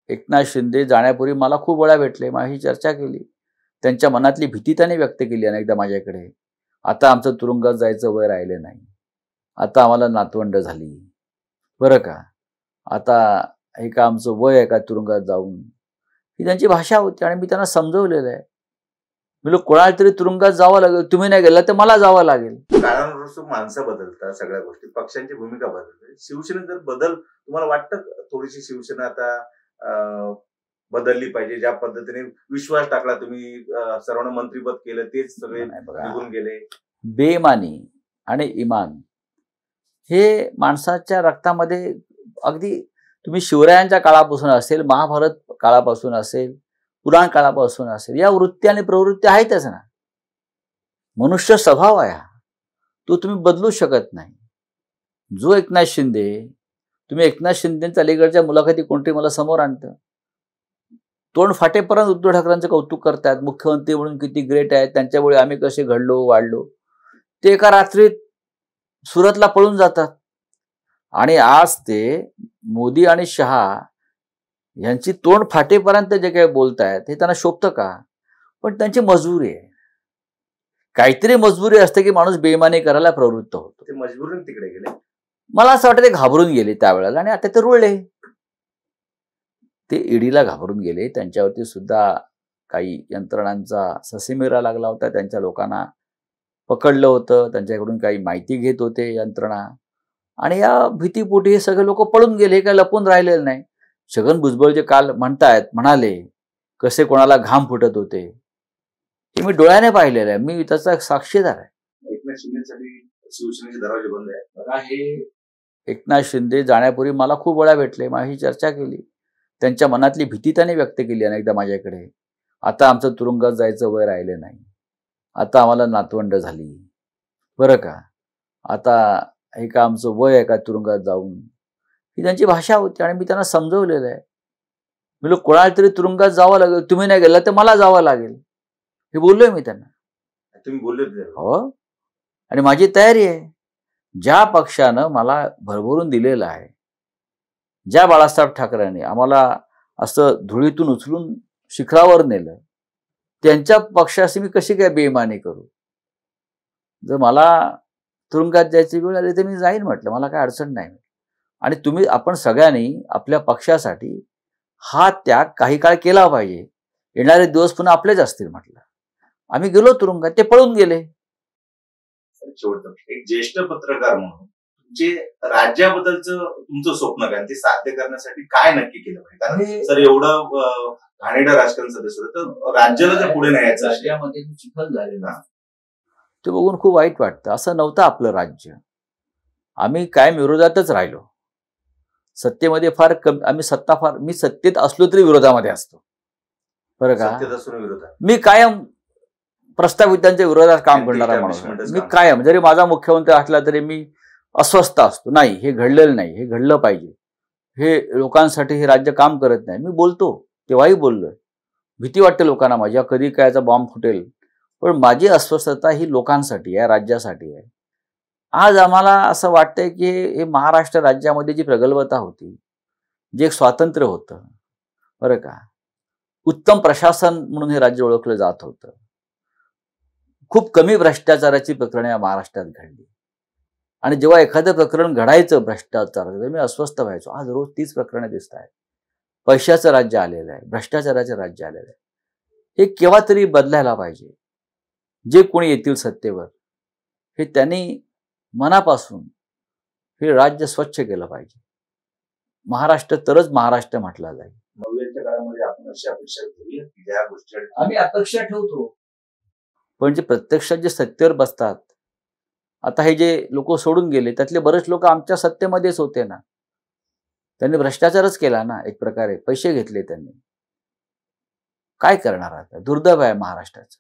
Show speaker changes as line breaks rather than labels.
एकनाथ शिंदे जाण्यापूर्वी मला खूप वेळा भेटले, माझी चर्चा केली. त्यांच्या मनातली भीती त्यांनी व्यक्त केली अनेकदा माझ्याकडे. आता आमचं तुरुंगात जायचं वय राहिलं नाही. आता आम्हाला नातवंड झाली. बरं का. आता हे का आमचं वय आहे का तुरुंगात जाऊन? ही त्यांची भाषा होती आणि मी त्यांना समजवलेलं आहे. मी कोणाला तरी तुरुंगात जावं लागेल, तुम्ही नाही गेला तर मला जावं लागेल.
काळानुसार माणसं बदलतात, सगळ्या गोष्टी, पक्षांची भूमिका बदलते. शिवसेनेत जर बदल तुम्हाला वाटतं थोडीशी शिवसेना आता बदलली पाहिजे? ज्या पद्धतीने विश्वास टाकला तुम्ही, सर्वांना मंत्रीपद केलं, तेच सगळे निघून गेले.
बेईमानी आणि इमान हे माणसाच्या रक्तामध्ये अगदी तुम्ही शिवरायांच्या काळापासून असेल, महाभारत काळापासून असेल, पुराण काळापासून असेल, या वृत्ती आणि प्रवृत्ती आहेतच ना. मनुष्य स्वभाव आहे, तो तुम्ही बदलू शकत नाही. जो एकनाथ शिंदे, तुम्ही एकनाथ शिंदेच्या अलीकडच्या मुलाखती कोणती मला समोर आणतं, तोंड फाटेपर्यंत उद्धव ठाकरेंचं कौतुक करतात, मुख्यमंत्री म्हणून किती ग्रेट आहेत, त्यांच्यामुळे आम्ही कसे घडलो वाढलो. ते एका रात्रीत सुरतला पळून जातात आणि आज ते मोदी आणि शहा यांची तोंड फाटेपर्यंत जे काही बोलतायत हे त्यांना शोभतं का? पण त्यांची मजबुरी आहे. काहीतरी मजबुरी असते की माणूस बेईमानी करायला प्रवृत्त होतो.
ते मजबुरीने तिकडे गेले.
मला असं वाटतं ते घाबरून गेले त्यावेळेला आणि आता ते रुळले. ते ईडीला घाबरून गेले. त्यांच्यावरती सुद्धा काही यंत्रणांचा ससेमिरा लागला होता. त्यांच्या लोकांना पकडलं होतं, त्यांच्याकडून काही माहिती घेत होते यंत्रणा, आणि या भीतीपोटी हे सगळे लोक पळून गेले. हे काही लपून राहिलेलं नाही. छगन भुजबळ जे काल म्हणाले कसे कोणाला घाम फुटत होते, हे मी डोळ्याने पाहिलेलं आहे. मी त्याचा साक्षीदार आहे.
एकनाथ शिंदेसाठी शिवसेनेचे दरवाजे बंद आहेत.
बघा, हे एकनाथ शिंदे जाण्यापूर्वी मला खूप वेळा भेटले, माझी चर्चा केली. त्यांच्या मनातली भीती त्यांनी व्यक्त केली अनेकदा माझ्याकडे. आता आमचं तुरुंगात जायचं वय राहिलं नाही. आता आम्हाला नातवंड झाली. बरं का. आता हे का आमचं वय आहे का तुरुंगात जाऊन? ही त्यांची भाषा होती आणि मी त्यांना समजवलेलं आहे. मी कोणाला तरी तुरुंगात जावं लागेल, तुम्ही नाही गेला तर मला जावं लागेल, हे बोललोय मी त्यांना.
तुम्ही बोलले?
हो, आणि माझी तयारी आहे. ज्या पक्षानं मला भरभरून दिलेलं आहे, ज्या बाळासाहेब ठाकरेंनी आम्हाला असं धुळीतून उचलून शिखरावर नेलं, त्यांच्या पक्षाशी मी कशी काय बेईमानी करू? जर मला तुरुंगात जायची वेळ आली तर मी जाईन म्हटलं, मला काय अडचण नाही. आणि आपण सगळ्यांनी आपल्या पक्षासाठी हा त्याग काही काळ केला पाहिजे. येणारे दिवस पुन्हा आपलेच असतील म्हटलं. आम्ही गेलो तुरुंगात, ते पळून गेले.
एक ज्येष्ठ पत्रकार म्हणून जे राज्याबद्दलचं तुमचं स्वप्न काय, ते साध्य करण्यासाठी काय नक्की केलं पाहिजे? कारण सर एवढं घाणेरडं राजकारण सदस्य होतं, तर राज्याला जर पुढे न्यायचं,
राज्यामध्ये चिखल झालेला ते बघून खूप वाईट वाटतं. असं नव्हतं आपलं राज्य. आम्ही कायम विरोधातच राहिलो. सत्तेमध्ये फार कमी, मी सत्तेत असलो तरी विरोधामध्ये असतो. बरं का. मी कायम प्रस्तावितांच्या विरोधात काम करणारा माणूस. मी कायम, जरी माझा मुख्यमंत्री असला तरी मी अस्वस्थ असतो. नाही, हे घडलेलं नाही, हे घडलं पाहिजे, हे लोकांसाठी हे राज्य काम करत नाही. मी बोलतो, तेव्हाही बोललोय. भीती वाटते लोकांना माझ्या, कधी कायचा बॉम्ब फुटेल. पण माझी अस्वस्थता ही लोकांसाठी आहे, राज्यासाठी आहे. आज आम्हाला असं वाटतंय की हे महाराष्ट्र राज्यामध्ये जी प्रगल्भता होती, जे एक स्वातंत्र्य होतं, बरं का, उत्तम प्रशासन म्हणून हे राज्य ओळखलं जात होतं. खूप कमी भ्रष्टाचाराची प्रकरणे या महाराष्ट्रात घडली. आणि जेव्हा एखादं प्रकरण घडायचं भ्रष्टाचाराचं, तर मी अस्वस्थ व्हायचो. आज रोज 30 प्रकरणं दिसत आहेत. पैशाचं राज्य आलेलं आहे, भ्रष्टाचाराचं राज्य आलेलं आहे. हे केव्हा तरी बदलायला पाहिजे. जे कोणी येतील सत्तेवर, हे त्यांनी मनापासून हे राज्य स्वच्छ केलं पाहिजे. महाराष्ट्र तरच महाराष्ट्र म्हटला जाईल.
नव्याच्या काळामध्ये आपण अशी अपेक्षा ठेवूया की ज्या गोष्टी
आम्ही अपेक्षा ठेवतो, पण जे प्रत्यक्षात जे सत्तेवर बसतात, आता हे जे लोक सोडून गेले त्यातले बरेच लोक आमच्या सत्तेमध्येच होते ना. त्यांनी भ्रष्टाचारच केला ना, एक प्रकारे पैसे घेतले त्यांनी. काय करणार आता? दुर्दैव आहे महाराष्ट्राचं.